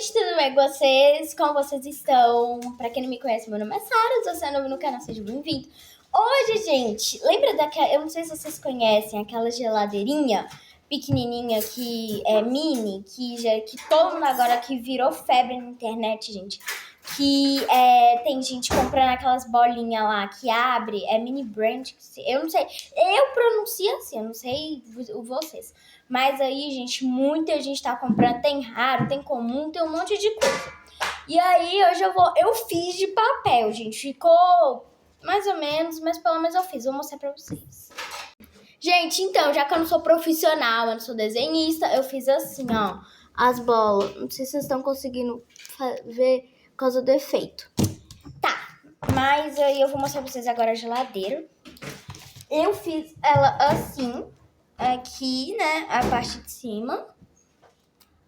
gente, tudo bem com vocês? Como vocês estão? Pra quem não me conhece, meu nome é Sara, se você é novo no canal, seja bem-vindo. Hoje, gente, lembra daquela, eu não sei se vocês conhecem, aquela geladeirinha pequenininha que é mini, que todo mundo agora que virou febre na internet, gente. Tem gente comprando aquelas bolinhas lá que abre, é mini brand, eu não sei, eu pronuncio assim, eu não sei vocês. Mas aí, gente, muita gente tá comprando, tem raro, tem comum, tem um monte de coisa. E aí, hoje eu fiz de papel, gente, ficou mais ou menos, mas pelo menos eu fiz, vou mostrar pra vocês. Gente, então, já que eu não sou profissional, eu não sou desenhista, eu fiz assim, ó, as bolas. Não sei se vocês estão conseguindo ver por causa do efeito. Tá, mas aí eu vou mostrar pra vocês agora a geladeira. Eu fiz ela assim, aqui, né, a parte de cima.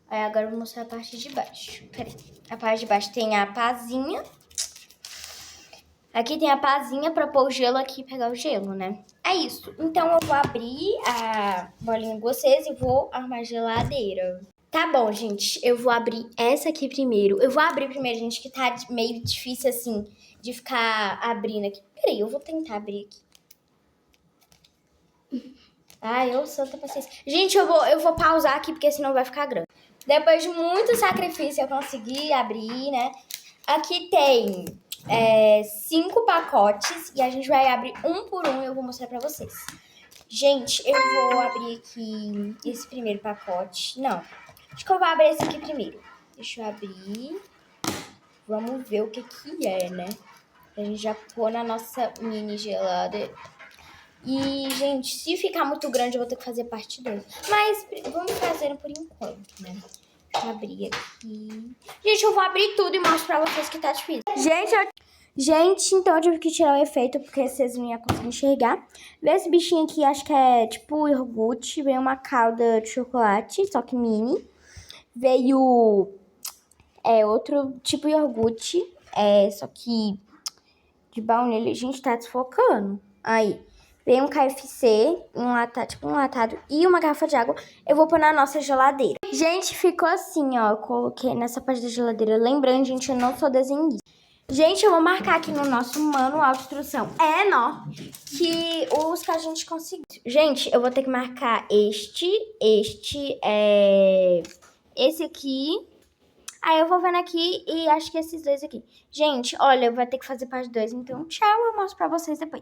Aí agora eu vou mostrar a parte de baixo. Peraí, a parte de baixo tem a pazinha. Aqui tem a pazinha pra pôr o gelo aqui e pegar o gelo, né? É isso. Então eu vou abrir a bolinha de vocês e vou armar a geladeira. Tá bom, gente. Eu vou abrir essa aqui primeiro. Eu vou abrir primeiro, gente, que tá meio difícil, assim, de ficar abrindo aqui. Peraí, eu vou tentar abrir aqui. Ai, eu santa paciência. Gente, eu vou pausar aqui, porque senão vai ficar grande. Depois de muito sacrifício, eu consegui abrir, né? Aqui tem 5 pacotes e a gente vai abrir um por um e eu vou mostrar pra vocês. Gente, eu vou abrir aqui esse primeiro pacote. Não, acho que eu vou abrir esse aqui primeiro. Deixa eu abrir. Vamos ver o que é, né? A gente já pôr na nossa mini geladeira. E, gente, se ficar muito grande, eu vou ter que fazer parte 2. Mas vamos fazendo por enquanto, né? Deixa eu abrir aqui. Gente, eu vou abrir tudo e mostro pra vocês que tá difícil. Gente, então eu tive que tirar o efeito, porque vocês não iam conseguir enxergar. Vê esse bichinho aqui, acho que é tipo iogurte. Veio uma calda de chocolate, só que mini. Veio outro tipo iogurte, só que de baunilha. A gente tá desfocando. Aí, veio um KFC, um latado e uma garrafa de água. Eu vou pôr na nossa geladeira. Gente, ficou assim, ó. Eu coloquei nessa parte da geladeira. Lembrando, gente, eu não sou desenhista. Gente, eu vou marcar aqui no nosso manual de instrução que os que a gente conseguiu. Gente, eu vou ter que marcar esse aqui. Aí eu vou vendo aqui e acho que esses dois aqui. Gente, olha, eu vou ter que fazer parte 2, então tchau, eu mostro pra vocês depois.